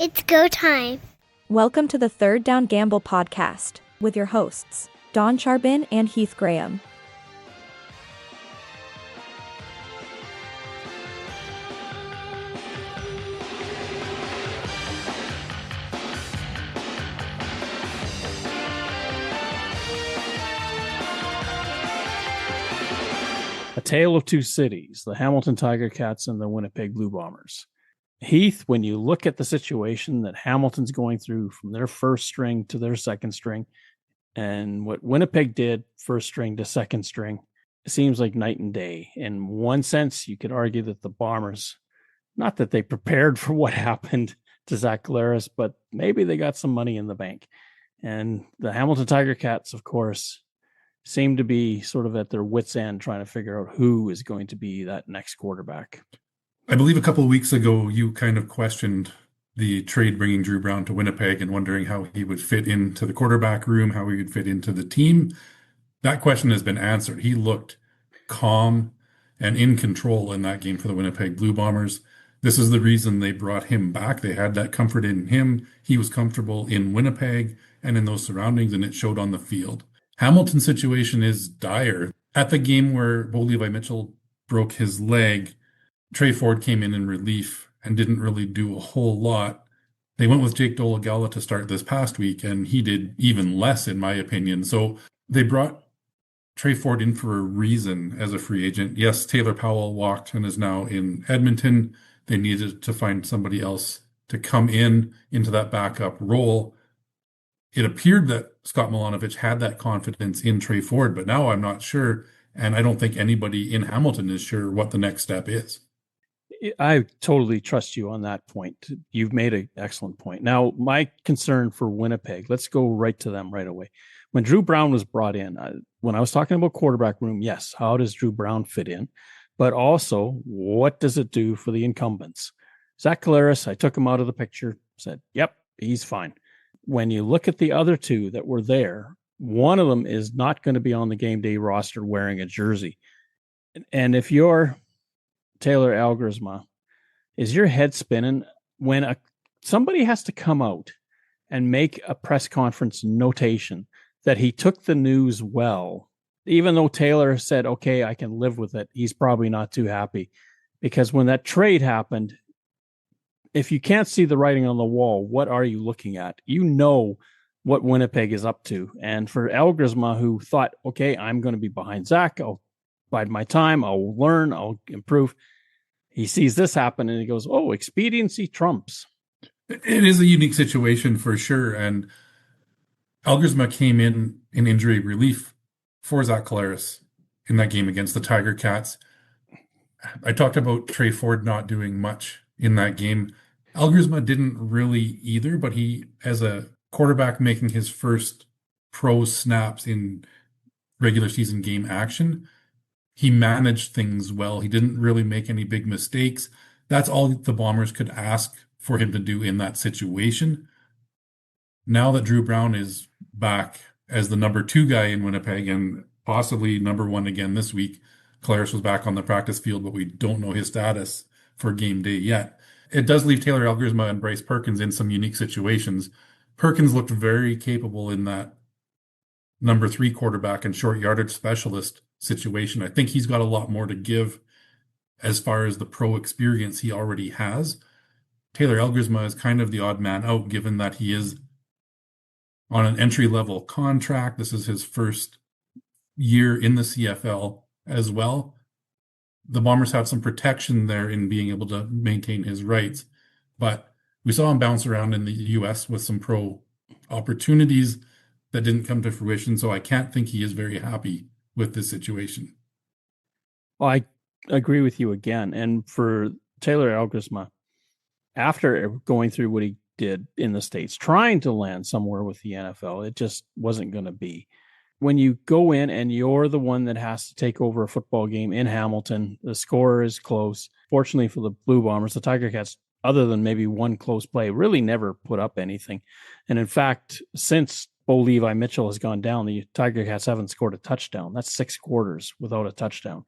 It's go time. Welcome to the Third Down Gamble podcast with your hosts, Don Charbin and Heath Graham. A tale of two cities, the Hamilton Tiger Cats and the Winnipeg Blue Bombers. Heath, when you look at the situation that Hamilton's going through from their first string to their second string, and what Winnipeg did first string to second string, it seems like night and day. In one sense, you could argue that the Bombers, not that they prepared for what happened to Zach Collaros, but maybe they got some money in the bank. And the Hamilton Tiger Cats, of course, seem to be sort of at their wits' end trying to figure out who is going to be that next quarterback. I believe a couple of weeks ago, you kind of questioned the trade bringing Dru Brown to Winnipeg and wondering how he would fit into the quarterback room, how he would fit into the team. That question has been answered. He looked calm and in control in that game for the Winnipeg Blue Bombers. This is the reason they brought him back. They had that comfort in him. He was comfortable in Winnipeg and in those surroundings, and it showed on the field. Hamilton's situation is dire. At the game where Bo Levi Mitchell broke his leg, Trey came in relief and didn't really do a whole lot. They went with Jake Dolegala to start this past week, and he did even less, in my opinion. So they brought Trey in for a reason as a free agent. Yes, Taylor Powell walked and is now in Edmonton. They needed to find somebody else to come into that backup role. It appeared that Scott Milanovic had that confidence in Trey Ford, but now I'm not sure, and I don't think anybody in Hamilton is sure what the next step is. I totally trust you on that point. You've made an excellent point. Now, my concern for Winnipeg, let's go right to them right away. When Dru Brown was brought in, when I was talking about quarterback room, yes, how does Dru Brown fit in? But also, what does it do for the incumbents? Zach Collaros, I took him out of the picture, said, yep, he's fine. When you look at the other two that were there, one of them is not going to be on the game day roster wearing a jersey. And if you're Taylor Algersma, is your head spinning when somebody has to come out and make a press conference notation that he took the news well, even though Taylor said, okay, I can live with it. He's probably not too happy because when that trade happened, if you can't see the writing on the wall, what are you looking at? You know what Winnipeg is up to. And for Algersma, who thought, okay, I'm going to be behind Zach, I'll bide my time, I'll learn, I'll improve. He sees this happen and he goes, oh, expediency trumps. It is a unique situation for sure. And Algersma came in injury relief for Zach Collaros in that game against the Tiger Cats. I talked about Trey Ford not doing much in that game. Algersma didn't really either, but he, as a quarterback making his first pro snaps in regular season game action, he managed things well. He didn't really make any big mistakes. That's all the Bombers could ask for him to do in that situation. Now that Dru Brown is back as the number 2 guy in Winnipeg and possibly number 1 again this week, Collaros was back on the practice field, but we don't know his status for game day yet. It does leave Taylor Algersma and Bryce Perkins in some unique situations. Perkins looked very capable in that number 3 quarterback and short yardage specialist situation. I think he's got a lot more to give as far as the pro experience he already has. Taylor Algersma is kind of the odd man out, given that he is on an entry-level contract. This is his first year in the CFL as well. The Bombers have some protection there in being able to maintain his rights, but we saw him bounce around in the U.S. with some pro opportunities that didn't come to fruition, so I can't think he is very happy with this situation. Well, I agree with you again. And for Taylor Algersma, after going through what he did in the States, trying to land somewhere with the NFL, it just wasn't going to be. When you go in and you're the one that has to take over a football game in Hamilton, the score is close. Fortunately for the Blue Bombers, the Tiger Cats, other than maybe one close play, really never put up anything. And in fact, since Bo Levi Mitchell has gone down, the Tiger Cats haven't scored a touchdown. That's 6 quarters without a touchdown.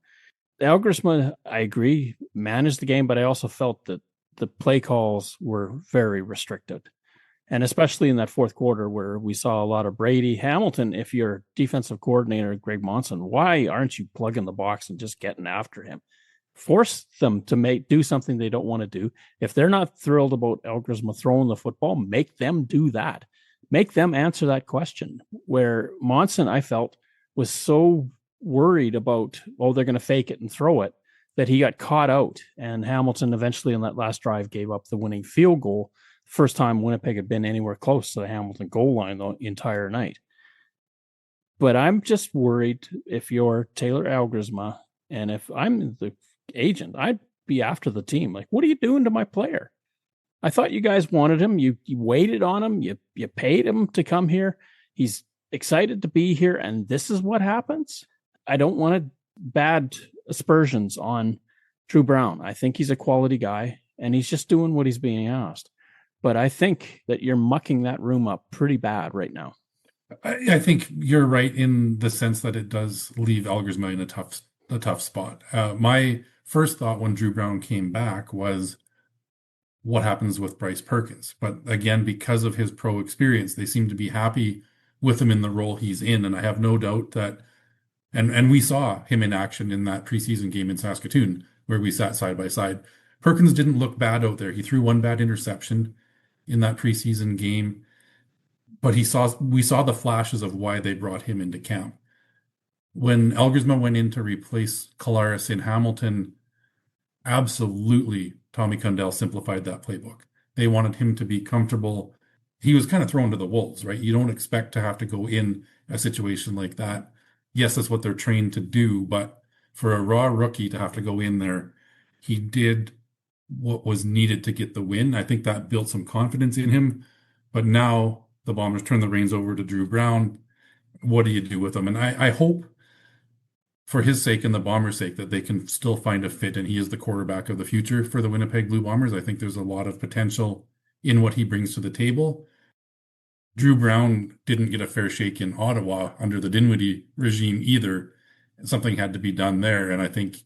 Algersma, I agree, managed the game, but I also felt that the play calls were very restricted. And especially in that fourth quarter where we saw a lot of Brady. Hamilton, if you're defensive coordinator Greg Monson, why aren't you plugging the box and just getting after him? Force them to do something they don't want to do. If they're not thrilled about Elgersma throwing the football, make them do that. Make them answer that question. Where Monson, I felt, was so worried about, they're going to fake it and throw it, that he got caught out. And Hamilton eventually in that last drive gave up the winning field goal. First time Winnipeg had been anywhere close to the Hamilton goal line the entire night. But I'm just worried if you're Taylor Elgersma, and if I'm the agent, I'd be after the team. Like, what are you doing to my player? I thought you guys wanted him. You waited on him. You paid him to come here. He's excited to be here, and this is what happens. I don't want bad aspersions on Dru Brown. I think he's a quality guy, and he's just doing what he's being asked. But I think that you're mucking that room up pretty bad right now. I think you're right in the sense that it does leave Elgersma in a tough spot. My first thought when Dru Brown came back was, what happens with Bryce Perkins? But again, because of his pro experience, they seem to be happy with him in the role he's in. And I have no doubt that, and we saw him in action in that preseason game in Saskatoon, where we sat side by side. Perkins didn't look bad out there. He threw one bad interception in that preseason game, but we saw the flashes of why they brought him into camp. When Elgersma went in to replace Collaros in Hamilton, absolutely Tommy Kundell simplified that playbook. They wanted him to be comfortable. He was kind of thrown to the wolves, right? You don't expect to have to go in a situation like that. Yes, that's what they're trained to do, but for a raw rookie to have to go in there, he did what was needed to get the win. I think that built some confidence in him. But now the Bombers turn the reins over to Dru Brown. What do you do with him? And I hope, for his sake and the Bombers' sake, that they can still find a fit, and he is the quarterback of the future for the Winnipeg Blue Bombers. I think there's a lot of potential in what he brings to the table. Dru Brown didn't get a fair shake in Ottawa under the Dinwiddie regime either. Something had to be done there, and I think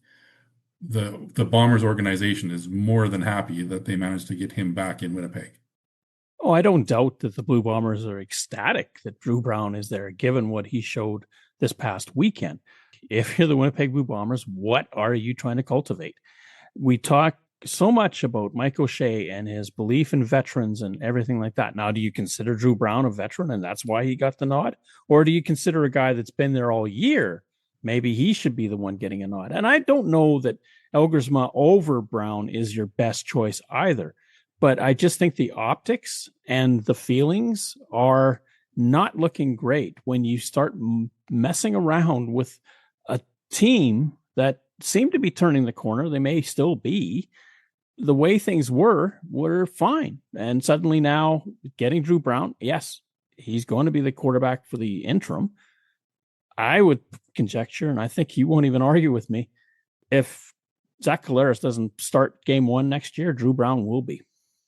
the Bombers organization is more than happy that they managed to get him back in Winnipeg. Oh, I don't doubt that the Blue Bombers are ecstatic that Dru Brown is there, given what he showed this past weekend. If you're the Winnipeg Blue Bombers, what are you trying to cultivate? We talk so much about Mike O'Shea and his belief in veterans and everything like that. Now, do you consider Dru Brown a veteran and that's why he got the nod? Or do you consider a guy that's been there all year? Maybe he should be the one getting a nod. And I don't know that Elgersma over Brown is your best choice either. But I just think the optics and the feelings are not looking great when you start messing around with a team that seemed to be turning the corner. They may still be. The way things were fine. And suddenly now getting Dru Brown, yes, he's going to be the quarterback for the interim. I would conjecture, and I think you won't even argue with me, if Zach Collaros doesn't start game one next year, Dru Brown will be.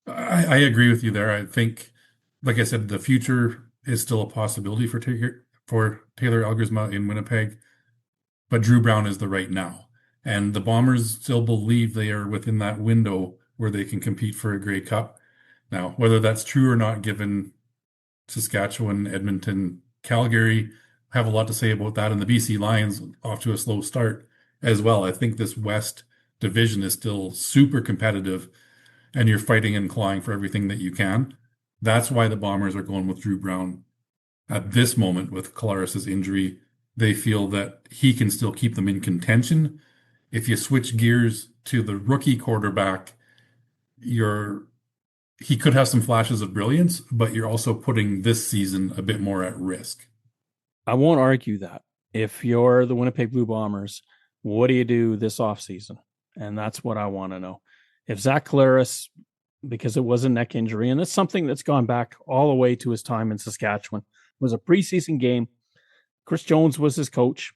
I agree with you there. I think, like I said, the future is still a possibility for Taylor Elgersma in Winnipeg, but Dru Brown is the right now. And the Bombers still believe they are within that window where they can compete for a Grey Cup. Now, whether that's true or not, given Saskatchewan, Edmonton, Calgary have a lot to say about that, and the BC Lions off to a slow start as well. I think this West division is still super competitive, and you're fighting and clawing for everything that you can. That's why the Bombers are going with Dru Brown at this moment with Collaros' injury. They feel that he can still keep them in contention. If you switch gears to the rookie quarterback, he could have some flashes of brilliance, but you're also putting this season a bit more at risk. I won't argue that. If you're the Winnipeg Blue Bombers, what do you do this offseason? And that's what I want to know. If Zach Collaros, because it was a neck injury, and it's something that's gone back all the way to his time in Saskatchewan, was a preseason game. Chris Jones was his coach,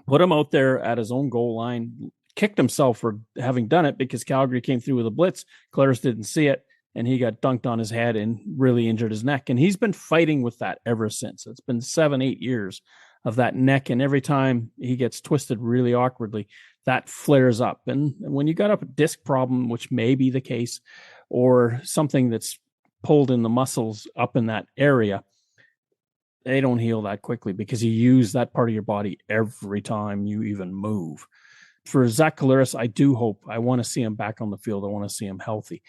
put him out there at his own goal line, kicked himself for having done it because Calgary came through with a blitz. Collaros didn't see it, and he got dunked on his head and really injured his neck. And he's been fighting with that ever since. It's been 7-8 years of that neck. And every time he gets twisted really awkwardly, that flares up. And when you got a disc problem, which may be the case, or something that's pulled in the muscles up in that area, they don't heal that quickly because you use that part of your body every time you even move. For Zach Collaros, I want to see him back on the field. I want to see him healthy.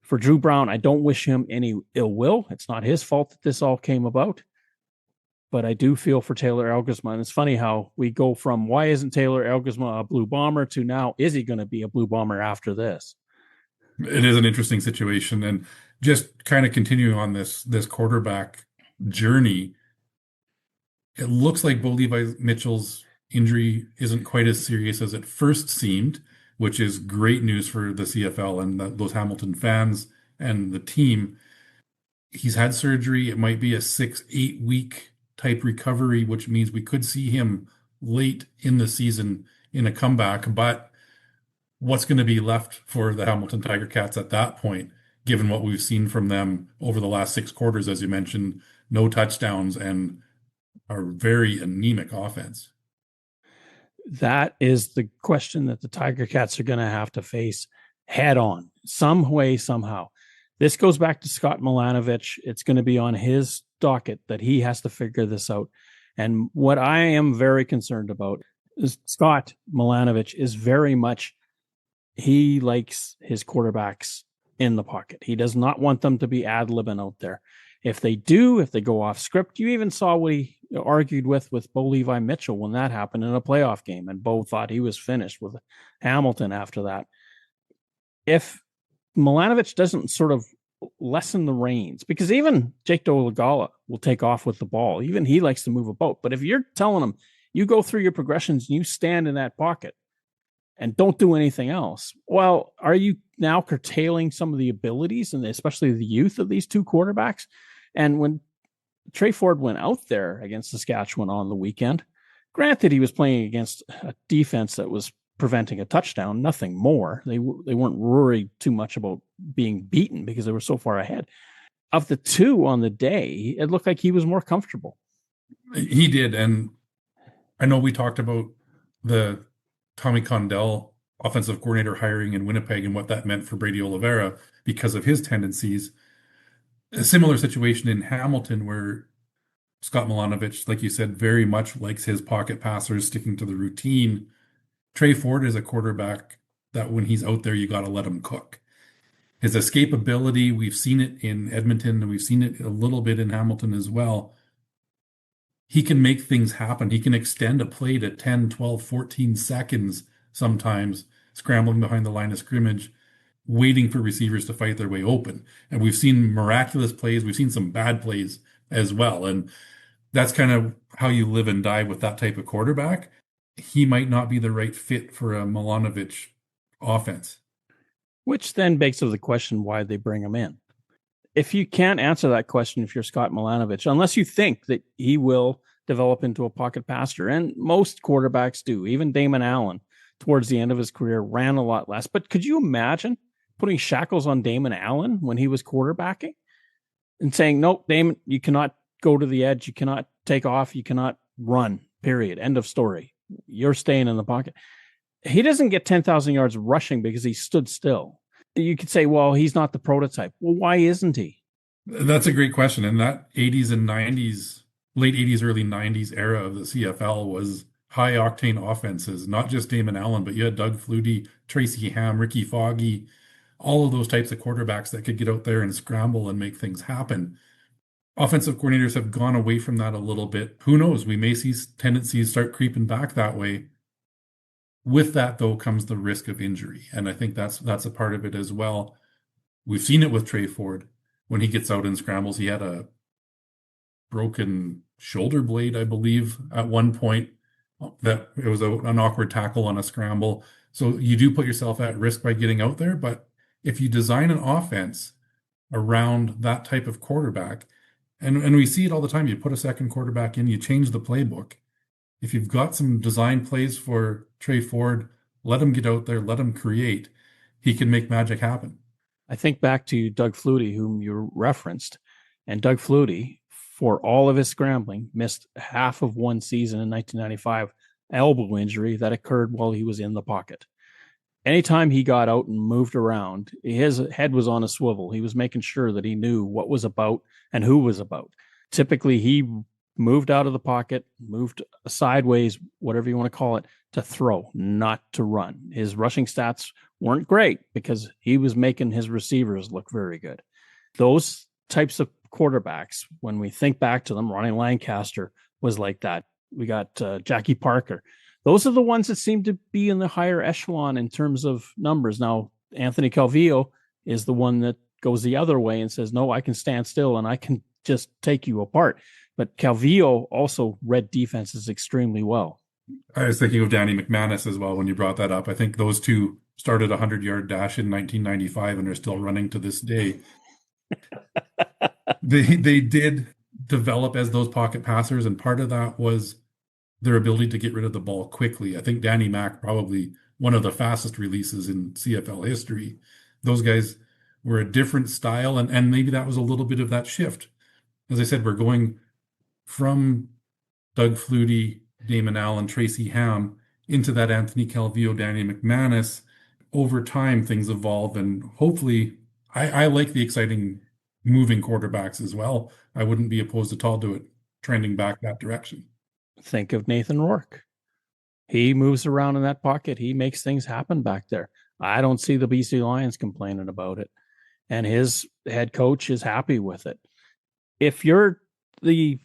For Dru Brown, I don't wish him any ill will. It's not his fault that this all came about. But I do feel for Taylor Elgersma. And it's funny how we go from why isn't Taylor Elgersma a Blue Bomber to now, is he going to be a Blue Bomber after this? It is an interesting situation. And just kind of continuing on this quarterback journey, it looks like Bo Levi Mitchell's injury isn't quite as serious as it first seemed, which is great news for the CFL and those Hamilton fans and the team. He's had surgery. It might be a 6-8 week type recovery, which means we could see him late in the season in a comeback. But what's going to be left for the Hamilton Tiger Cats at that point, given what we've seen from them over the last 6 quarters, as you mentioned, no touchdowns and a very anemic offense? That is the question that the Tiger Cats are going to have to face head on, some way, somehow. This goes back to Scott Milanovich. It's going to be on his docket that he has to figure this out. And what I am very concerned about is Scott Milanovich is very much, he likes his quarterbacks in the pocket. He does not want them to be ad-libbing out there. If they go off script, you even saw what he argued with Bo Levi Mitchell when that happened in a playoff game, and Bo thought he was finished with Hamilton after that. If Milanovich doesn't sort of lessen the reins, because even Jake Dolegala will take off with the ball. Even he likes to move a boat. But if you're telling him, you go through your progressions and you stand in that pocket and don't do anything else, well, are you now curtailing some of the abilities and especially the youth of these two quarterbacks? And when Trey Ford went out there against Saskatchewan on the weekend, granted he was playing against a defense that was preventing a touchdown, nothing more. They weren't worried too much about being beaten because they were so far ahead. Of the two on the day, it looked like he was more comfortable. He did. And I know we talked about the Tommy Condell offensive coordinator hiring in Winnipeg and what that meant for Brady Oliveira because of his tendencies. A similar situation in Hamilton where Scott Milanovich, like you said, very much likes his pocket passers, sticking to the routine. Trey Ford is a quarterback that when he's out there, you got to let him cook. His escapability, we've seen it in Edmonton, and we've seen it a little bit in Hamilton as well. He can make things happen. He can extend a play to 10, 12, 14 seconds sometimes, scrambling behind the line of scrimmage, waiting for receivers to fight their way open. And we've seen miraculous plays. We've seen some bad plays as well. And that's kind of how you live and die with that type of quarterback. He might not be the right fit for a Milanovich offense. Which then begs the question why they bring him in. If you can't answer that question, if you're Scott Milanovich, unless you think that he will develop into a pocket passer, and most quarterbacks do, even Damon Allen towards the end of his career ran a lot less. But could you imagine putting shackles on Damon Allen when he was quarterbacking and saying, nope, Damon, you cannot go to the edge. You cannot take off. You cannot run, period. End of story. You're staying in the pocket. He doesn't get 10,000 yards rushing because he stood still. You could say, well, he's not the prototype. Well, why isn't he? That's a great question. And that 80s and 90s, late 80s, early 90s era of the CFL was high octane offenses, not just Damon Allen, but you had Doug Flutie, Tracy Ham, Ricky Foggy, all of those types of quarterbacks that could get out there and scramble and make things happen. Offensive coordinators have gone away from that a little bit. Who knows? We may see tendencies start creeping back that way. With that, though, comes the risk of injury. And I think that's a part of it as well. We've seen it with Trey Ford. When he gets out and scrambles, he had a broken shoulder blade, I believe, at one point. That it was an awkward tackle on a scramble. So you do put yourself at risk by getting out there. But if you design an offense around that type of quarterback, and we see it all the time, you put a second quarterback in, you change the playbook. If you've got some design plays for Trey Ford, let him get out there, let him create. He can make magic happen. I think back to Doug Flutie, whom you referenced, and Doug Flutie for all of his scrambling, missed half of one season in 1995, elbow injury that occurred while he was in the pocket. Anytime he got out and moved around, his head was on a swivel. He was making sure that he knew what was about and who was about. Typically, he moved out of the pocket, moved sideways, whatever you want to call it, to throw, not to run. His rushing stats weren't great because he was making his receivers look very good. Those types of quarterbacks, when we think back to them, Ronnie Lancaster was like that. We got Jackie Parker. Those are the ones that seem to be in the higher echelon in terms of numbers. Now, Anthony Calvillo is the one that goes the other way and says, no, I can stand still and I can just take you apart. But Calvillo also read defenses extremely well. I was thinking of Danny McManus as well when you brought that up. I think those two started a 100-yard dash in 1995 and are still running to this day. They did develop as those pocket passers, and part of that was their ability to get rid of the ball quickly. I think Danny Mac, probably one of the fastest releases in CFL history. Those guys were a different style, and maybe that was a little bit of that shift. As I said, we're going from Doug Flutie, Damon Allen, Tracy Ham into that Anthony Calvillo, Danny McManus. Over time, things evolve, and hopefully, I like the exciting moving quarterbacks as well. I wouldn't be opposed at all to it trending back that direction. Think of Nathan Rourke. He moves around in that pocket. He makes things happen back there. I don't see the BC Lions complaining about it. And his head coach is happy with it. If you're the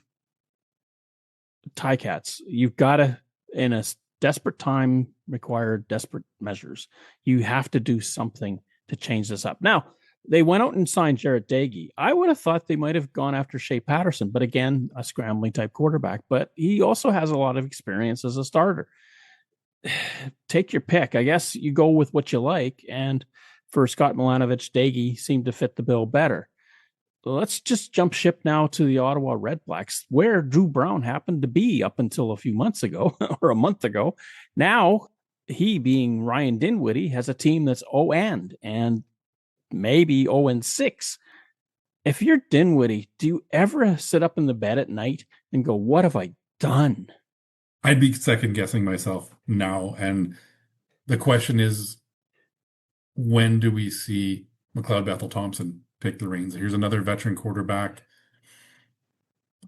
Ticats, you've got to, in a desperate time, require desperate measures. You have to do something to change this up. Now, they went out and signed Jarrett Dagey. I would have thought they might have gone after Shea Patterson, but again, a scrambling type quarterback. But he also has a lot of experience as a starter. Take your pick. I guess you go with what you like. And for Scott Milanovic, Dagey seemed to fit the bill better. Let's just jump ship now to the Ottawa Redblacks, where Dru Brown happened to be up until a few months ago or a month ago. Now, he, being Ryan Dinwiddie, has a team that's 0-and and maybe 0-6. If you're Dinwiddie, do you ever sit up in the bed at night and go, what have I done? I'd be second guessing myself now. And the question is, when do we see McLeod Bethel Thompson take the reins? Here's another veteran quarterback.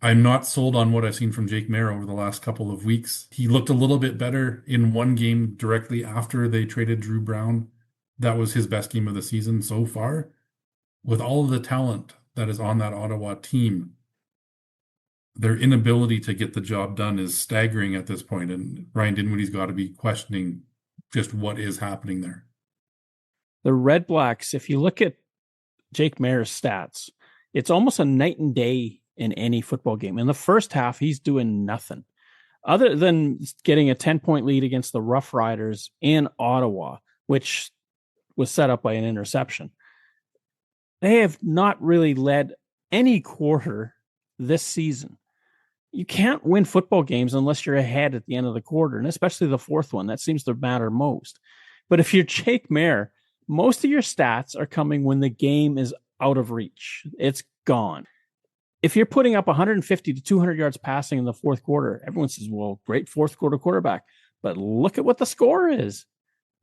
I'm not sold on what I've seen from Jake Maier over the last couple of weeks. He looked a little bit better in one game directly after they traded Dru Brown. That was his best game of the season so far. With all of the talent that is on that Ottawa team, their inability to get the job done is staggering at this point, and Ryan Dinwiddie's got to be questioning just what is happening there. The Redblacks, if you look at Jake Maier's stats, it's almost a night and day in any football game. In the first half, he's doing nothing other than getting a 10-point lead against the Rough Riders in Ottawa, which was set up by an interception. They have not really led any quarter this season. You can't win football games unless you're ahead at the end of the quarter, and especially the fourth one. That seems to matter most. But if you're Jake Maier, most of your stats are coming when the game is out of reach. It's gone. If you're putting up 150 to 200 yards passing in the fourth quarter, everyone says, well, great fourth quarter quarterback. But look at what the score is.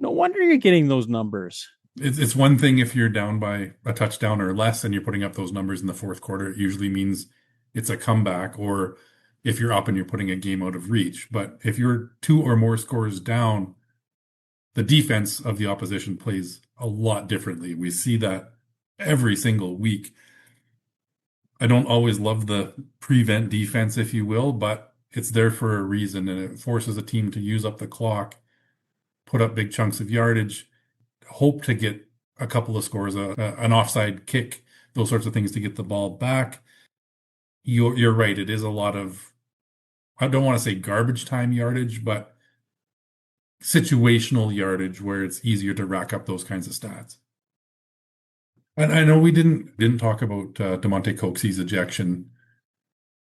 No wonder you're getting those numbers. It's one thing if you're down by a touchdown or less and you're putting up those numbers in the fourth quarter. It usually means it's a comeback, or if you're up and you're putting a game out of reach. But if you're two or more scores down, the defense of the opposition plays a lot differently. We see that every single week. I don't always love the prevent defense, if you will, but it's there for a reason, and it forces a team to use up the clock, put up big chunks of yardage, hope to get a couple of scores, an offside kick, those sorts of things to get the ball back. You're right. It is a lot of, I don't want to say garbage time yardage, but situational yardage where it's easier to rack up those kinds of stats. And I know we didn't talk about Damonte Coxie's ejection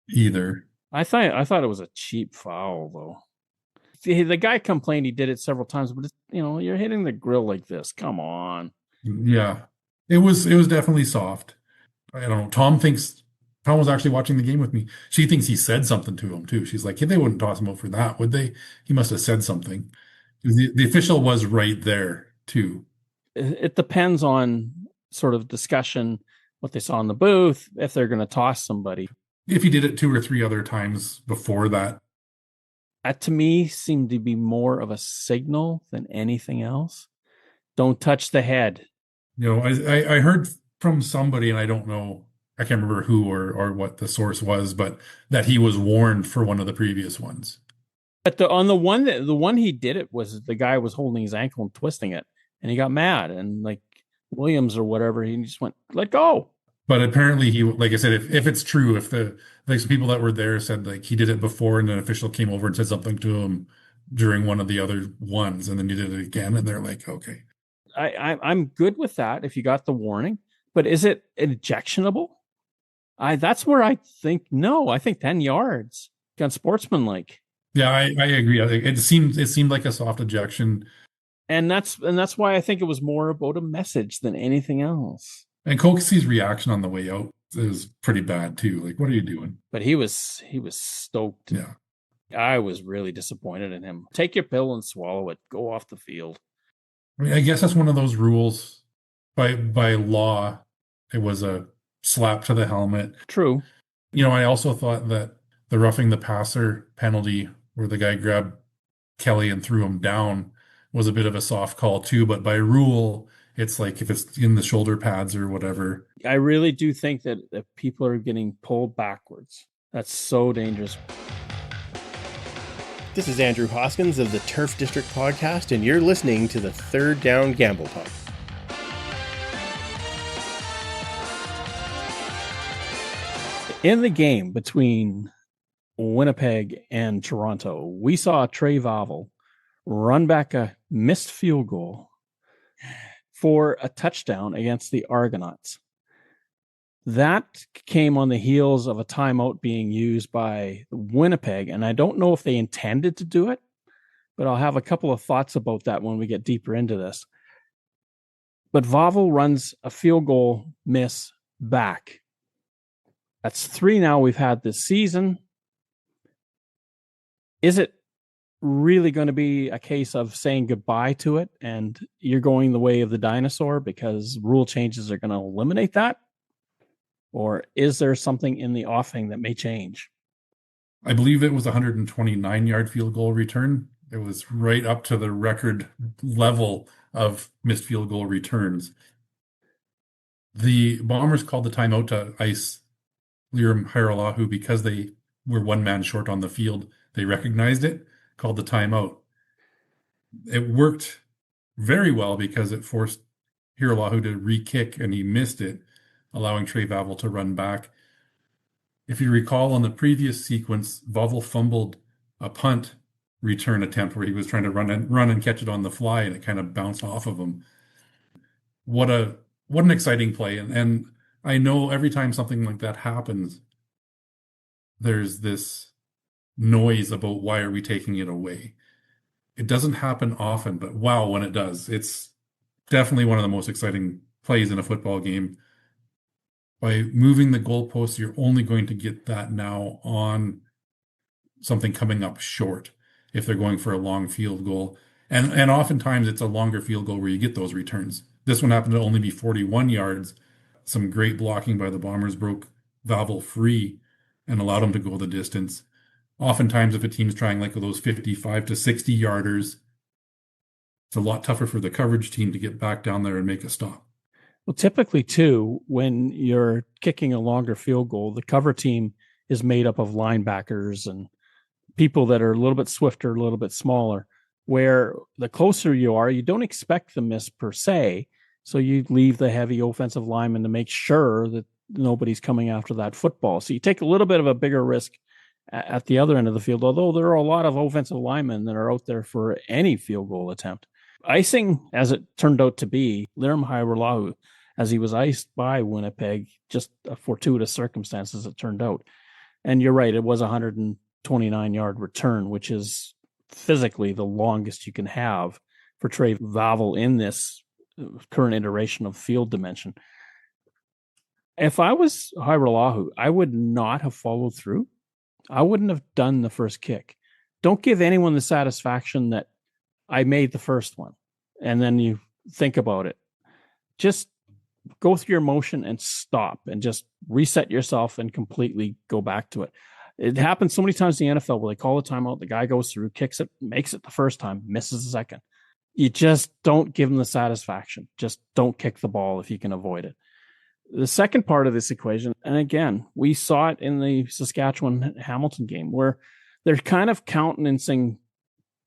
either. I thought it was a cheap foul, though. The guy complained he did it several times, but you're hitting the grill like this. Come on. Yeah, it was definitely soft. I don't know. Tom thinks Tom was actually watching the game with me. She thinks he said something to him too. She's like, "Yeah, they wouldn't toss him out for that, would they? He must have said something." 'Cause the official was right there too. It depends on sort of discussion, what they saw in the booth, if they're going to toss somebody. If he did it 2 or 3 other times before that, That to me seemed to be more of a signal than anything else. Don't touch the head. I heard from somebody, and I don't know, I can't remember who or what the source was, but that he was warned for one of the previous ones. But the one he did it was the guy was holding his ankle and twisting it, and he got mad, and like Wiliams or whatever, he just went, "Let go." But apparently he, like I said, if it's true, if the like some people that were there said like he did it before and an official came over and said something to him during one of the other ones, and then he did it again, and they're like, okay. I'm good with that if you got the warning, but is it ejectionable? That's where I think no. I think 10 yards unsportsmanlike. Yeah, I agree. I think it seemed like a soft ejection. And that's why I think it was more about a message than anything else. And Coxie's reaction on the way out is pretty bad too. Like, what are you doing? But he was stoked. Yeah. I was really disappointed in him. Take your pill and swallow it. Go off the field. I mean, I guess that's one of those rules by law. It was a slap to the helmet. True. I also thought that the roughing the passer penalty where the guy grabbed Kelly and threw him down was a bit of a soft call too, but by rule, it's like if it's in the shoulder pads or whatever. I really do think that if people are getting pulled backwards, that's so dangerous. This is Andrew Hoskins of the Turf District Podcast, and you're listening to the Third Down Gamble Pod. In the game between Winnipeg and Toronto, we saw Trey Vaval run back a missed field goal for a touchdown against the Argonauts. That came on the heels of a timeout being used by Winnipeg, and I don't know if they intended to do it, but I'll have a couple of thoughts about that when we get deeper into this. But Vaval runs a field goal miss back. That's 3 now we've had this season. Is it really going to be a case of saying goodbye to it and you're going the way of the dinosaur because rule changes are going to eliminate that? Or is there something in the offing that may change? I believe it was a 129-yard field goal return. It was right up to the record level of missed field goal returns. The Bombers called the timeout to ice Liam Hiralahu because they were one man short on the field. They recognized it, called the timeout. It worked very well because it forced Hiralahu to re-kick and he missed it, allowing Trey Vaval to run back. If you recall, on the previous sequence, Vaval fumbled a punt return attempt where he was trying to run and catch it on the fly, and it kind of bounced off of him. What an exciting play. And I know every time something like that happens, there's this noise about why are we taking it away. It doesn't happen often, but wow, when it does, it's definitely one of the most exciting plays in a football game. By moving the goalposts, you're only going to get that now on something coming up short if they're going for a long field goal. And oftentimes it's a longer field goal where you get those returns. This one happened to only be 41 yards. Some great blocking by the Bombers broke Vaval free and allowed him to go the distance. Oftentimes, if a team's trying like those 55 to 60 yarders, it's a lot tougher for the coverage team to get back down there and make a stop. Well, typically, too, when you're kicking a longer field goal, the cover team is made up of linebackers and people that are a little bit swifter, a little bit smaller, where the closer you are, you don't expect the miss per se. So you leave the heavy offensive lineman to make sure that nobody's coming after that football. So you take a little bit of a bigger risk at the other end of the field, although there are a lot of offensive linemen that are out there for any field goal attempt. Icing, as it turned out to be, Liam Hiralahu, as he was iced by Winnipeg, just a fortuitous circumstance as it turned out. And you're right, it was a 129-yard return, which is physically the longest you can have for Trey Vaval in this current iteration of field dimension. If I was Hairolahu, I would not have followed through. I wouldn't have done the first kick. Don't give anyone the satisfaction that I made the first one. And then you think about it. Just go through your motion and stop and just reset yourself and completely go back to it. It happens so many times in the NFL where they call a timeout, the guy goes through, kicks it, makes it the first time, misses the second. You just don't give him the satisfaction. Just don't kick the ball if you can avoid it. The second part of this equation, and again, we saw it in the Saskatchewan-Hamilton game where they're kind of countenancing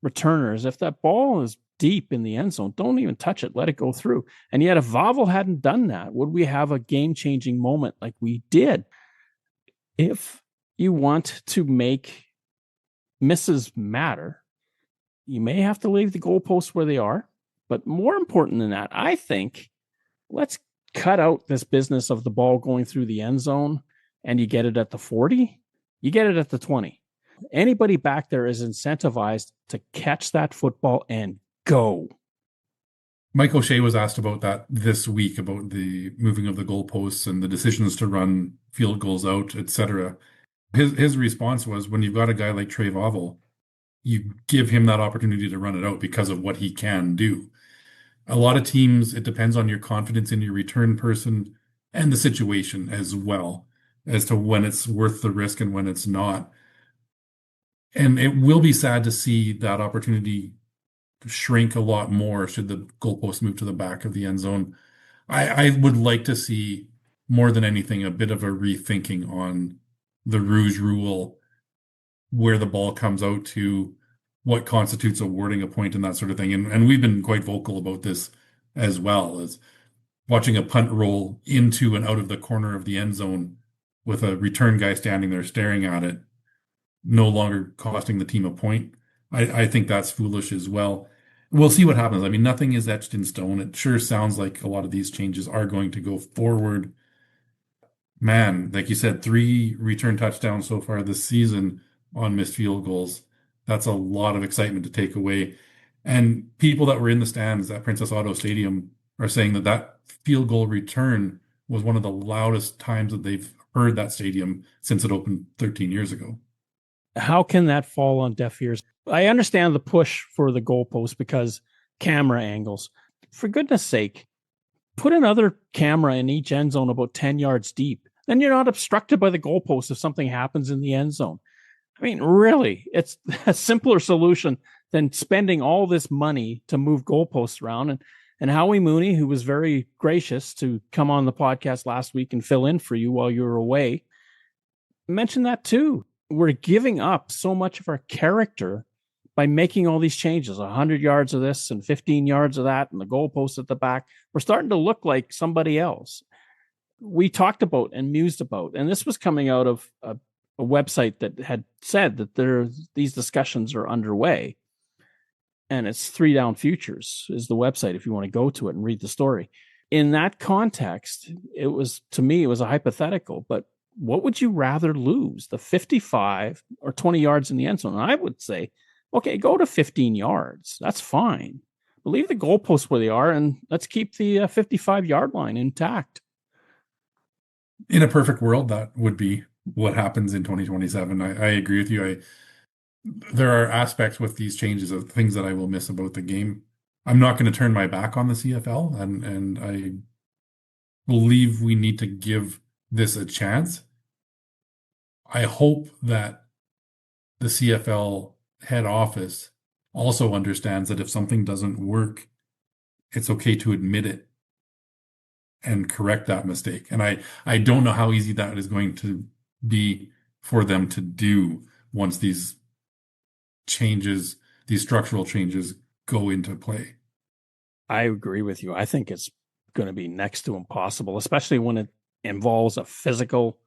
returners. If that ball is deep in the end zone, don't even touch it. Let it go through. And yet if Vaval hadn't done that, would we have a game-changing moment like we did? If you want to make misses matter, you may have to leave the goalposts where they are. But more important than that, I think, let's cut out this business of the ball going through the end zone and you get it at the 40, you get it at the 20. Anybody back there is incentivized to catch that football and go. Mike O'Shea was asked about that this week, about the moving of the goalposts and the decisions to run field goals out, etc. His response was, when you've got a guy like Trey Vaval, you give him that opportunity to run it out because of what he can do. A lot of teams, it depends on your confidence in your return person and the situation as well, as to when it's worth the risk and when it's not. And it will be sad to see that opportunity shrink a lot more should the goalpost move to the back of the end zone. I would like to see, more than anything, a bit of a rethinking on the Rouge rule, where the ball comes out to, what constitutes awarding a point and that sort of thing. And we've been quite vocal about this as well, as watching a punt roll into and out of the corner of the end zone with a return guy standing there staring at it, no longer costing the team a point. I think that's foolish as well. We'll see what happens. I mean, nothing is etched in stone. It sure sounds like a lot of these changes are going to go forward. Man, like you said, 3 return touchdowns so far this season on missed field goals. That's a lot of excitement to take away. And people that were in the stands at Princess Auto Stadium are saying that that field goal return was one of the loudest times that they've heard that stadium since it opened 13 years ago. How can that fall on deaf ears? I understand the push for the goalpost because camera angles. For goodness sake, put another camera in each end zone about 10 yards deep. Then you're not obstructed by the goalpost if something happens in the end zone. I mean, really, it's a simpler solution than spending all this money to move goalposts around. And Howie Mooney, who was very gracious to come on the podcast last week and fill in for you while you were away, mentioned that too. We're giving up so much of our character by making all these changes, 100 yards of this and 15 yards of that and the goalposts at the back. We're starting to look like somebody else. We talked about and mused about, and this was coming out of a website that had said that these discussions are underway. And it's 3 Down Futures is the website if you want to go to it and read the story. In that context, to me, it was a hypothetical, but what would you rather lose, the 55 or 20 yards in the end zone? And I would say, okay, go to 15 yards. That's fine. But leave the goalposts where they are, and let's keep the 55-yard line intact. In a perfect world, that would be what happens in 2027. I agree with you. There are aspects with these changes of things that I will miss about the game. I'm not going to turn my back on the CFL, and I believe we need to give this a chance. I hope that the CFL head office also understands that if something doesn't work, it's okay to admit it and correct that mistake. And I don't know how easy that is going to be for them to do once these changes, these structural changes, go into play. I agree with you. I think it's going to be next to impossible, especially when it involves a physical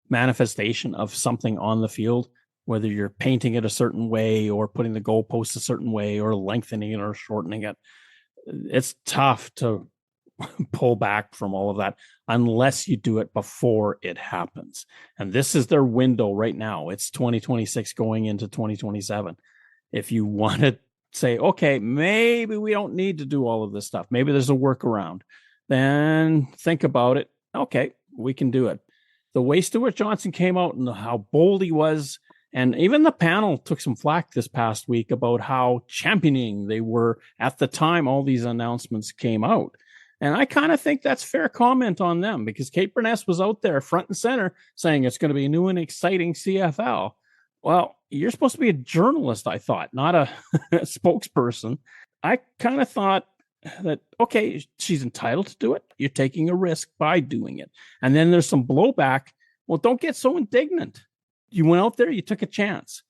manifestation of something on the field, whether you're painting it a certain way or putting the goalpost a certain way or lengthening it or shortening it. It's tough to pull back from all of that unless you do it before it happens. And this is their window right now. It's 2026 going into 2027. If you want to say, okay, maybe we don't need to do all of this stuff, maybe there's a workaround, then think about it. Okay, we can do it. The way Stuart Johnson came out and how bold he was, and even the panel took some flack this past week about how championing they were at the time all these announcements came out. And I kind of think that's fair comment on them, because Kate Burness was out there front and center saying it's going to be a new and exciting CFL. Well, you're supposed to be a journalist, I thought, not a spokesperson. I kind of thought that, okay, she's entitled to do it. You're taking a risk by doing it. And then there's some blowback. Well, don't get so indignant. You went out there, you took a chance.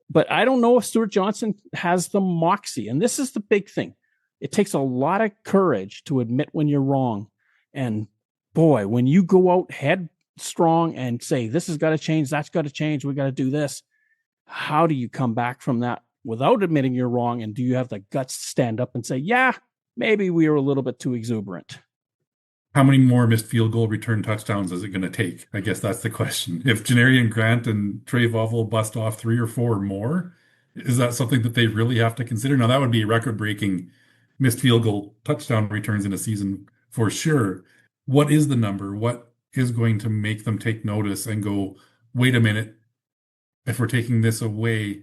But I don't know if Stuart Johnson has the moxie. And this is the big thing. It takes a lot of courage to admit when you're wrong. And boy, when you go out headstrong and say, this has got to change, that's got to change, we got to do this. How do you come back from that without admitting you're wrong? And do you have the guts to stand up and say, yeah, maybe we were a little bit too exuberant? How many more missed field goal return touchdowns is it going to take? I guess that's the question. If Janarian Grant and Trey Vaval bust off 3 or 4 more, is that something that they really have to consider? Now, that would be record-breaking missed field goal touchdown returns in a season for sure. What is the number? What is going to make them take notice and go, wait a minute, if we're taking this away,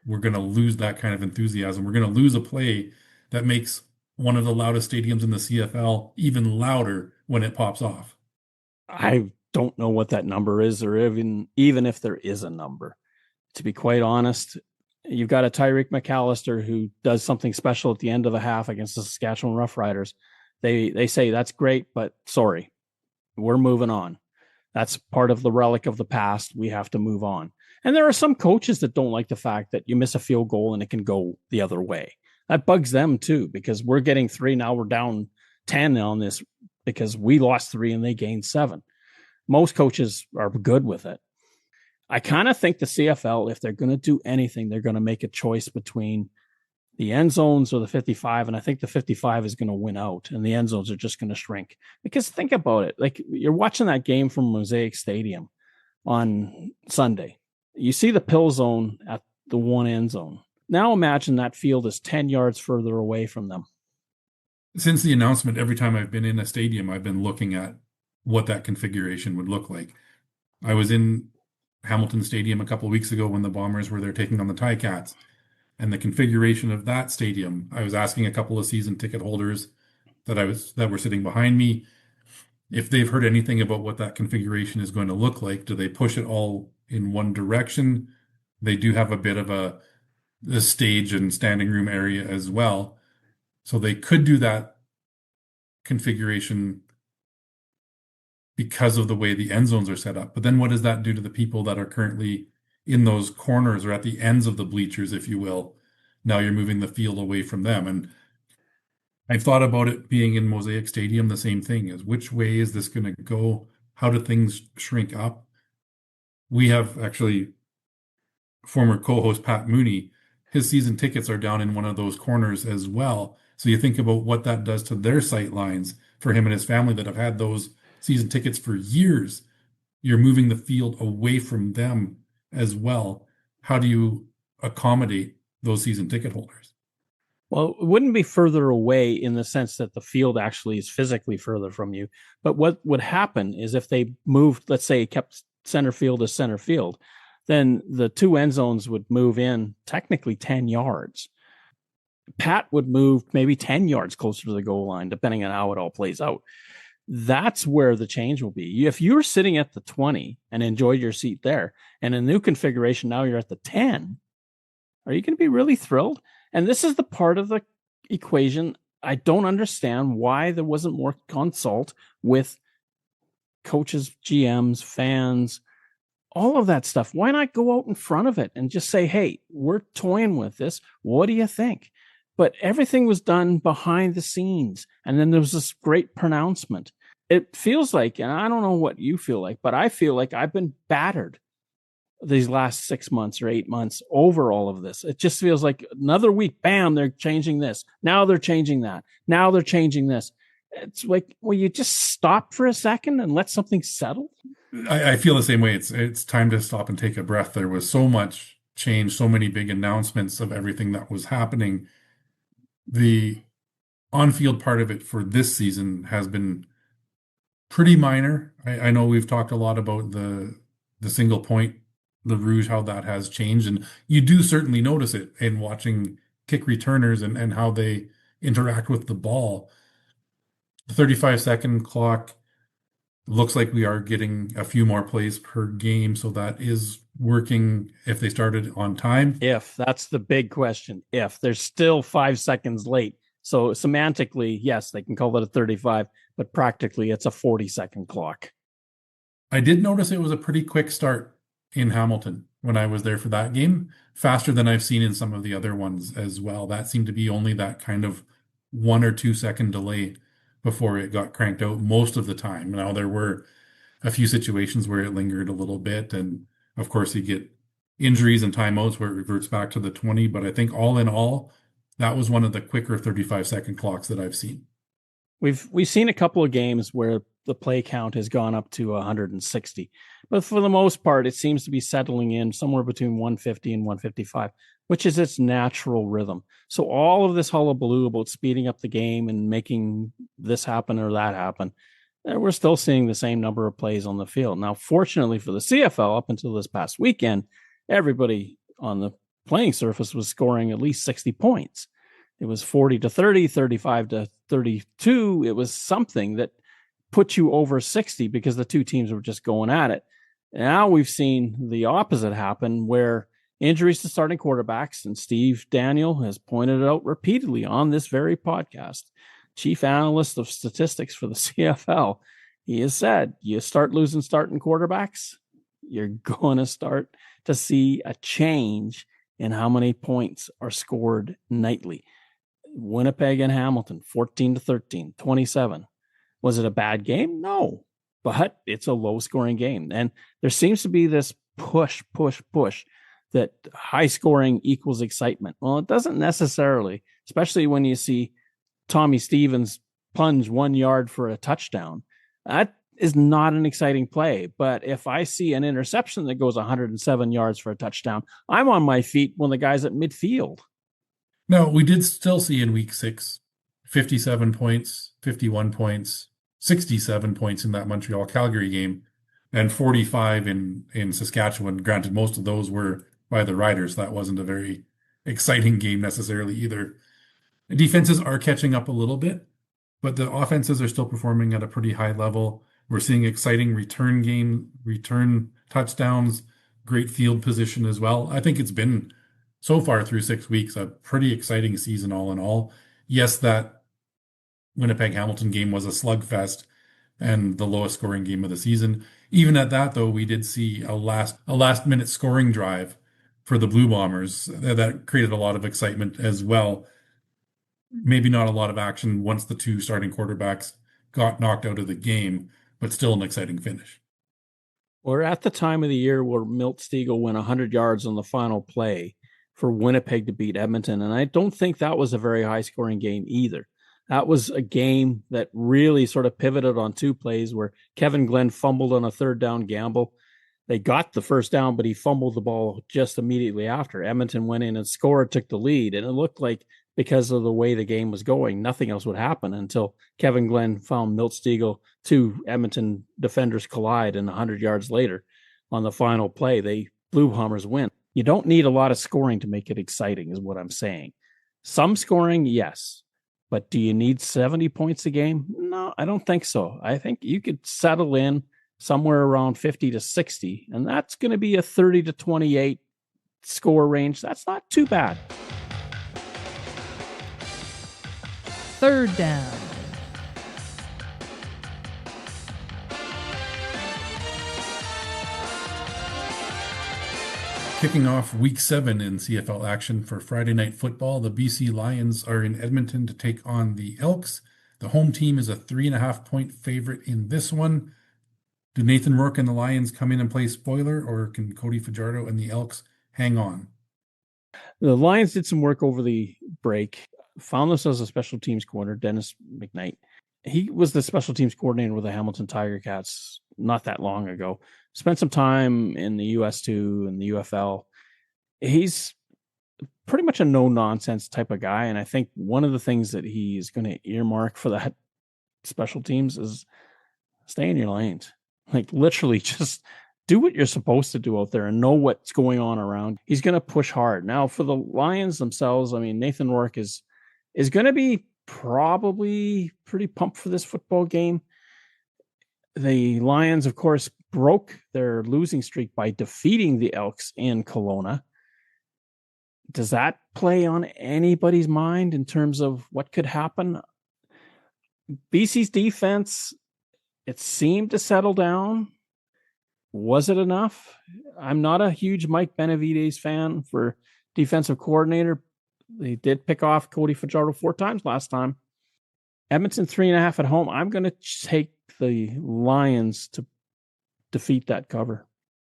we're going to lose that kind of enthusiasm. We're going to lose a play that makes one of the loudest stadiums in the CFL even louder when it pops off. I don't know what that number is, or even if there is a number. To be quite honest, you've got a Tyreek McAllister who does something special at the end of the half against the Saskatchewan Roughriders. They say, that's great, but sorry, we're moving on. That's part of the relic of the past. We have to move on. And there are some coaches that don't like the fact that you miss a field goal and it can go the other way. That bugs them too, because we're getting 3. Now we're down 10 on this because we lost 3 and they gained 7. Most coaches are good with it. I kind of think the CFL, if they're going to do anything, they're going to make a choice between the end zones or the 55. And I think the 55 is going to win out and the end zones are just going to shrink. Because think about it. Like, you're watching that game from Mosaic Stadium on Sunday. You see the pill zone at the one end zone. Now imagine that field is 10 yards further away from them. Since the announcement, every time I've been in a stadium, I've been looking at what that configuration would look like. I was in Hamilton Stadium a couple of weeks ago when the Bombers were there taking on the Ticats. And the configuration of that stadium, I was asking a couple of season ticket holders that were sitting behind me if they've heard anything about what that configuration is going to look like. Do they push it all in one direction? They do have a bit of a stage and standing room area as well. So they could do that configuration because of the way the end zones are set up. But then what does that do to the people that are currently in those corners or at the ends of the bleachers, if you will? Now you're moving the field away from them. And I've thought about it being in Mosaic Stadium, the same thing, is which way is this going to go? How do things shrink up? We have actually former co-host Pat Mooney, his season tickets are down in one of those corners as well. So you think about what that does to their sight lines for him and his family that have had those season tickets for years. You're moving the field away from them as well. How do you accommodate those season ticket holders? Well, it wouldn't be further away in the sense that the field actually is physically further from you. But what would happen is if they moved, let's say, kept center field as center field, then the 2 end zones would move in technically 10 yards. Pat would move maybe 10 yards closer to the goal line, depending on how it all plays out. That's where the change will be. If you're sitting at the 20 and enjoyed your seat there, and a new configuration, now you're at the 10, are you going to be really thrilled? And this is the part of the equation I don't understand why there wasn't more consult with coaches, GMs, fans, all of that stuff. Why not go out in front of it and just say, hey, we're toying with this. What do you think? But everything was done behind the scenes. And then there was this great pronouncement. It feels like, and I don't know what you feel like, but I feel like I've been battered these last 6 months or 8 months over all of this. It just feels like another week, bam, they're changing this. Now they're changing that. Now they're changing this. It's like, will you just stop for a second and let something settle? I feel the same way. It's time to stop and take a breath. There was so much change, so many big announcements of everything that was happening. The on-field part of it for this season has been pretty minor. I know we've talked a lot about the single point, the rouge, how that has changed, and you do certainly notice it in watching kick returners and how they interact with the ball. The 35-second clock looks like we are getting a few more plays per game, so that is working if they started on time. If that's the big question, if there's still 5 seconds late. So semantically, yes, they can call it a 35, but practically it's a 40-second clock. I did notice it was a pretty quick start in Hamilton when I was there for that game, faster than I've seen in some of the other ones as well. That seemed to be only that kind of 1 or 2 second delay before it got cranked out most of the time. Now, there were a few situations where it lingered a little bit, and of course you get injuries and timeouts where it reverts back to the 20, but I think all in all, that was one of the quicker 35-second clocks that I've seen. We've seen a couple of games where the play count has gone up to 160, but for the most part, it seems to be settling in somewhere between 150 and 155, which is its natural rhythm. So all of this hullabaloo about speeding up the game and making this happen or that happen, we're still seeing the same number of plays on the field. Now, fortunately for the CFL, up until this past weekend, everybody on the playing surface was scoring at least 60 points. It was 40 to 30, 35 to 32. It was something that put you over 60 because the two teams were just going at it. Now we've seen the opposite happen where injuries to starting quarterbacks, and Steve Daniel has pointed it out repeatedly on this very podcast, chief analyst of statistics for the CFL. He has said, you start losing starting quarterbacks, you're going to start to see a change in how many points are scored nightly. Winnipeg and Hamilton, 14 to 13, 27. Was it a bad game? No, but it's a low scoring game. And there seems to be this push that high scoring equals excitement. Well, it doesn't necessarily, especially when you see Tommy Stevens plunge 1 yard for a touchdown. That is not an exciting play. But if I see an interception that goes 107 yards for a touchdown, I'm on my feet when the guy's at midfield. No, we did still see in week 6, 57 points, 51 points, 67 points in that Montreal-Calgary game, and 45 in Saskatchewan. Granted, most of those were by the Riders. That wasn't a very exciting game necessarily either. The defenses are catching up a little bit, but the offenses are still performing at a pretty high level. We're seeing exciting return touchdowns, great field position as well. I think it's been, so far through 6 weeks, a pretty exciting season all in all. Yes, that Winnipeg-Hamilton game was a slugfest and the lowest scoring game of the season. Even at that, though, we did see a last-minute scoring drive for the Blue Bombers that created a lot of excitement as well. Maybe not a lot of action once the two starting quarterbacks got knocked out of the game, but still an exciting finish. We're at the time of the year where Milt Stegall went 100 yards on the final play for Winnipeg to beat Edmonton. And I don't think that was a very high-scoring game either. That was a game that really sort of pivoted on 2 plays where Kevin Glenn fumbled on a third down gamble. They got the first down, but he fumbled the ball just immediately after. Edmonton went in and scored, took the lead. And it looked like because of the way the game was going, nothing else would happen until Kevin Glenn found Milt Stegall. 2 Edmonton defenders collide, and 100 yards later on the final play, the Blue Bombers win. You don't need a lot of scoring to make it exciting, is what I'm saying. Some scoring, yes. But do you need 70 points a game? No, I don't think so. I think you could settle in somewhere around 50 to 60, and that's going to be a 30 to 28 score range. That's not too bad. Third down. Kicking off week 7 in CFL action for Friday Night Football, the BC Lions are in Edmonton to take on the Elks. The home team is a 3.5-point favorite in this one. Do Nathan Rourke and the Lions come in and play spoiler, or can Cody Fajardo and the Elks hang on? The Lions did some work over the break, found themselves a special teams coordinator, Dennis McKnight. He was the special teams coordinator with the Hamilton Tiger Cats not that long ago. Spent some time in the US2 and the UFL. He's pretty much a no-nonsense type of guy, and I think one of the things that he's going to earmark for that special teams is stay in your lanes. Like literally just do what you're supposed to do out there and know what's going on around. He's going to push hard. Now for the Lions themselves, I mean, Nathan Rourke is going to be probably pretty pumped for this football game. The Lions, of course, broke their losing streak by defeating the Elks in Kelowna. Does that play on anybody's mind in terms of what could happen? BC's defense, it seemed to settle down. Was it enough? I'm not a huge Mike Benavides fan for defensive coordinator. They did pick off Cody Fajardo 4 times last time. Edmonton 3.5 at home. I'm going to take the Lions to defeat that cover.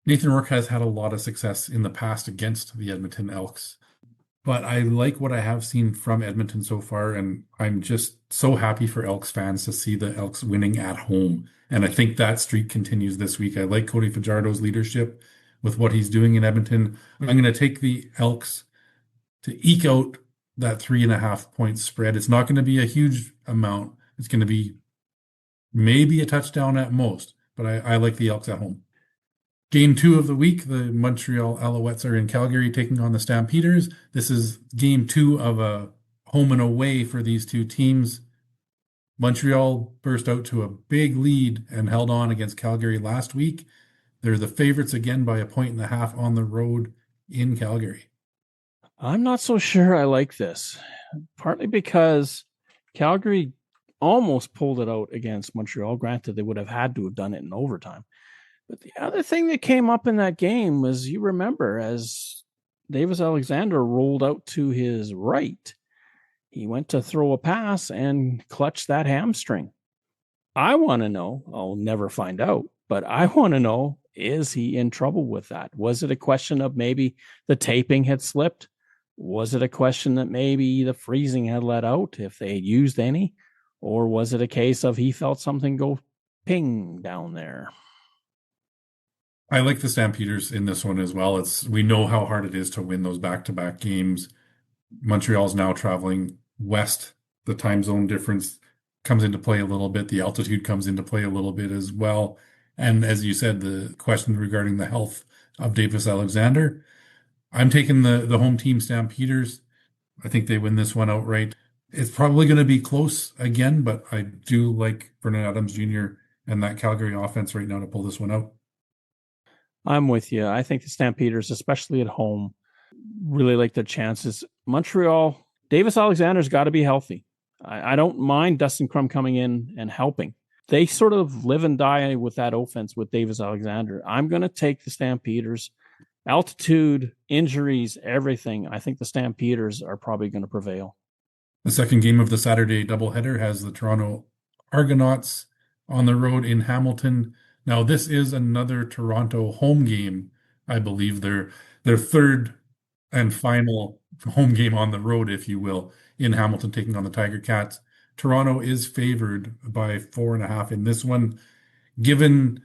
Nathan Rourke has had a lot of success in the past against the Edmonton Elks, but I like what I have seen from Edmonton so far, and I'm just so happy for Elks fans to see the Elks winning at home. And I think that streak continues this week. I like Cody Fajardo's leadership with what he's doing in Edmonton. I'm going to take the Elks to eke out that 3.5 point spread. It's not going to be a huge amount. It's going to be maybe a touchdown at most, but I like the Elks at home. Game 2 of the week, the Montreal Alouettes are in Calgary taking on the Stampeders. This is game 2 of a home and away for these two teams. Montreal burst out to a big lead and held on against Calgary last week. They're the favorites again by 1.5 points on the road in Calgary. I'm not so sure I like this, partly because Calgary almost pulled it out against Montreal. Granted, they would have had to have done it in overtime. But the other thing that came up in that game was, you remember, as Davis Alexander rolled out to his right, he went to throw a pass and clutched that hamstring. I want to know, I'll never find out, but I want to know, is he in trouble with that? Was it a question of maybe the taping had slipped? Was it a question that maybe the freezing had let out, if they had used any? Or was it a case of he felt something go ping down there? I like the Stampeders in this one as well. We know how hard it is to win those back-to-back games. Montreal's now traveling west. The time zone difference comes into play a little bit. The altitude comes into play a little bit as well. And as you said, the question regarding the health of Davis Alexander, I'm taking the home team Stampeders. I think they win this one outright. It's probably going to be close again, but I do like Vernon Adams Jr. and that Calgary offense right now to pull this one out. I'm with you. I think the Stampeders, especially at home, really like their chances. Montreal, Davis Alexander's got to be healthy. I don't mind Dustin Crum coming in and helping. They sort of live and die with that offense with Davis Alexander. I'm going to take the Stampeders. Altitude, injuries, everything. I think the Stampeders are probably going to prevail. The second game of the Saturday doubleheader has the Toronto Argonauts on the road in Hamilton. Now, this is another Toronto home game. I believe their third and final home game on the road, if you will, in Hamilton, taking on the Tiger Cats. Toronto is favored by 4.5 in this one. Given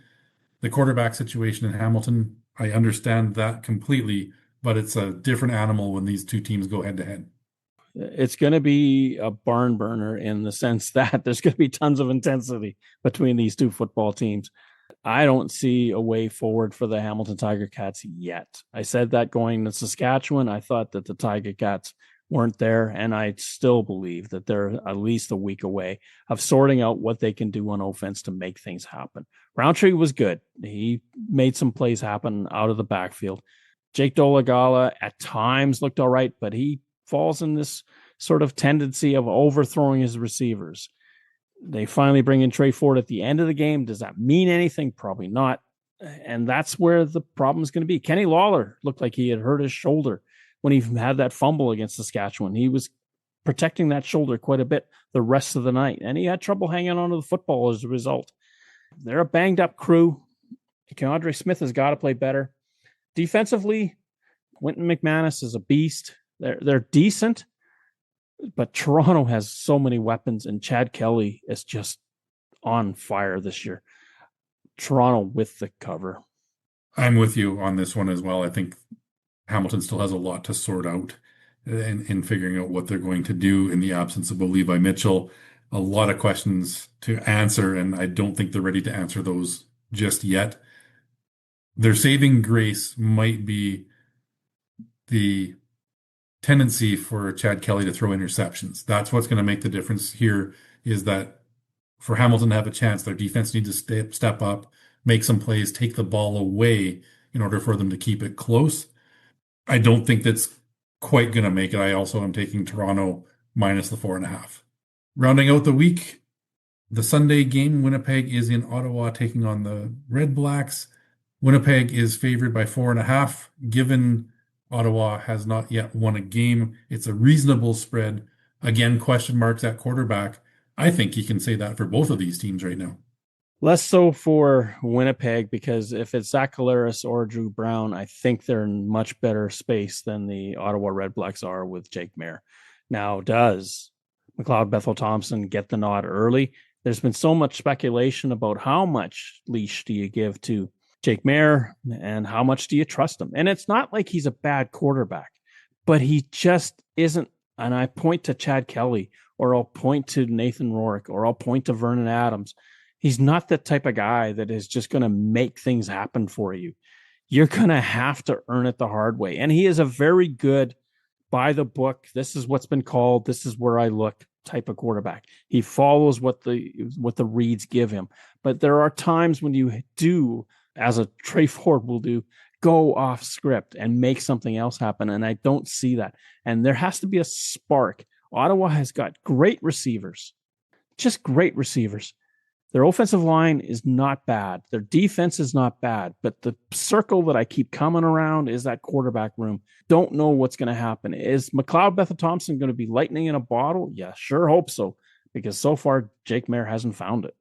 the quarterback situation in Hamilton, I understand that completely, but it's a different animal when these two teams go head-to-head. It's going to be a barn burner in the sense that there's going to be tons of intensity between these two football teams. I don't see a way forward for the Hamilton Tiger Cats yet. I said that going to Saskatchewan. I thought that the Tiger Cats weren't there, and I still believe that they're at least a week away of sorting out what they can do on offense to make things happen. Roundtree was good. He made some plays happen out of the backfield. Jake Dolagala at times looked all right, but he falls in this sort of tendency of overthrowing his receivers. They finally bring in Trey Ford at the end of the game. Does that mean anything? Probably not. And that's where the problem is going to be. Kenny Lawler looked like he had hurt his shoulder when he had that fumble against Saskatchewan. He was protecting that shoulder quite a bit the rest of the night, and he had trouble hanging onto the football as a result. They're a banged up crew. Keandre Smith has got to play better. Defensively, Quentin McManus is a beast. They're decent, but Toronto has so many weapons, and Chad Kelly is just on fire this year. Toronto with the cover. I'm with you on this one as well. I think Hamilton still has a lot to sort out in figuring out what they're going to do in the absence of Bo Levi Mitchell. a lot of questions to answer, and I don't think they're ready to answer those just yet. Their saving grace might be the tendency for Chad Kelly to throw interceptions. That's what's going to make the difference here, is that for Hamilton to have a chance, their defense needs to step up, make some plays, take the ball away in order for them to keep it close. I don't think that's quite going to make it. I also am taking Toronto minus the 4.5. Rounding out the week, the Sunday game, Winnipeg is in Ottawa taking on the Red Blacks. Winnipeg is favored by 4.5. Given Ottawa has not yet won a game, it's a reasonable spread. Again, question marks at quarterback. I think you can say that for both of these teams right now. Less so for Winnipeg, because if it's Zach Collaros or Dru Brown, I think they're in much better space than the Ottawa Red Blacks are with Jake Maier. Now, does McLeod Bethel-Thompson get the nod early? There's been so much speculation about how much leash do you give to Jake Maier and how much do you trust him? And it's not like he's a bad quarterback, but he just isn't. And I point to Chad Kelly, or I'll point to Nathan Rourke, or I'll point to Vernon Adams. He's not the type of guy that is just going to make things happen for you. You're going to have to earn it the hard way. And he is a very good, by the book, this is what's been called, this is where I look type of quarterback. He follows what the reads give him. But there are times when you do, as a Trey Ford will do, go off script and make something else happen. And I don't see that. And there has to be a spark. Ottawa has got great receivers, just great receivers. Their offensive line is not bad. Their defense is not bad. But the circle that I keep coming around is that quarterback room. Don't know what's going to happen. Is McLeod Bethel-Thompson going to be lightning in a bottle? Yeah, sure hope so. Because so far, Jake Maier hasn't found it.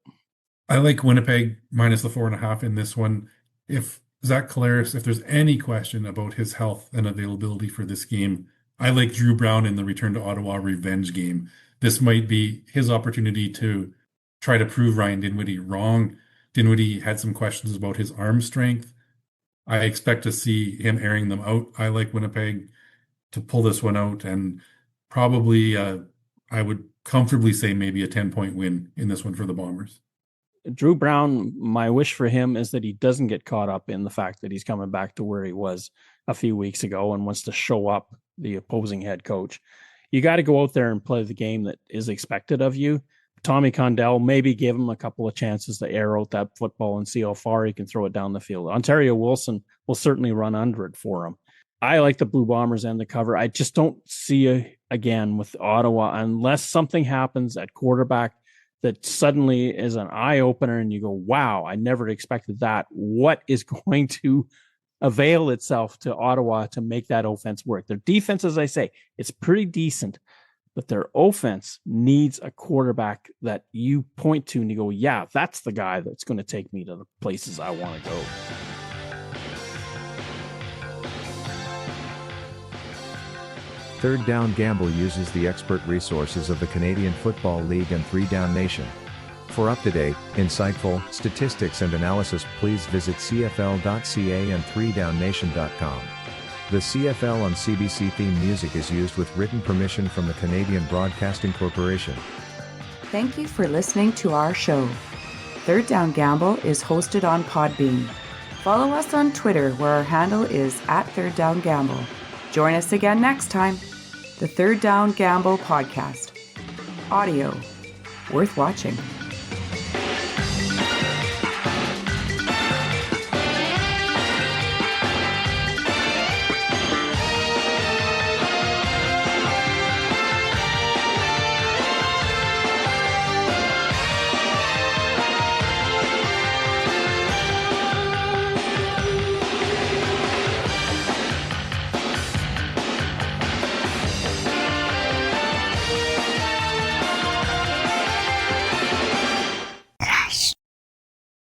I like Winnipeg minus the 4.5 in this one. If Zach Collaros, if there's any question about his health and availability for this game, I like Dru Brown in the return to Ottawa revenge game. This might be his opportunity to try to prove Ryan Dinwiddie wrong. Dinwiddie had some questions about his arm strength. I expect to see him airing them out. I like Winnipeg to pull this one out, and probably I would comfortably say maybe a 10-point win in this one for the Bombers. Dru Brown, my wish for him is that he doesn't get caught up in the fact that he's coming back to where he was a few weeks ago and wants to show up the opposing head coach. You got to go out there and play the game that is expected of you. Tommy Condell, maybe give him a couple of chances to air out that football and see how far he can throw it down the field. Ontario Wilson will certainly run under it for him. I like the Blue Bombers and the cover. I just don't see again with Ottawa, unless something happens at quarterback that suddenly is an eye-opener and you go, wow, I never expected that. What is going to avail itself to Ottawa to make that offense work? Their defense, as I say, it's pretty decent, but their offense needs a quarterback that you point to and you go, yeah, that's the guy that's going to take me to the places I want to go. Third Down Gamble uses the expert resources of the Canadian Football League and 3 Down Nation. For up-to-date, insightful statistics and analysis, please visit cfl.ca and 3downnation.com. The CFL on CBC theme music is used with written permission from the Canadian Broadcasting Corporation. Thank you for listening to our show. Third Down Gamble is hosted on Podbean. Follow us on Twitter, where our handle is @ThirdDownGamble. Join us again next time. The Third Down Gamble Podcast. Audio worth watching.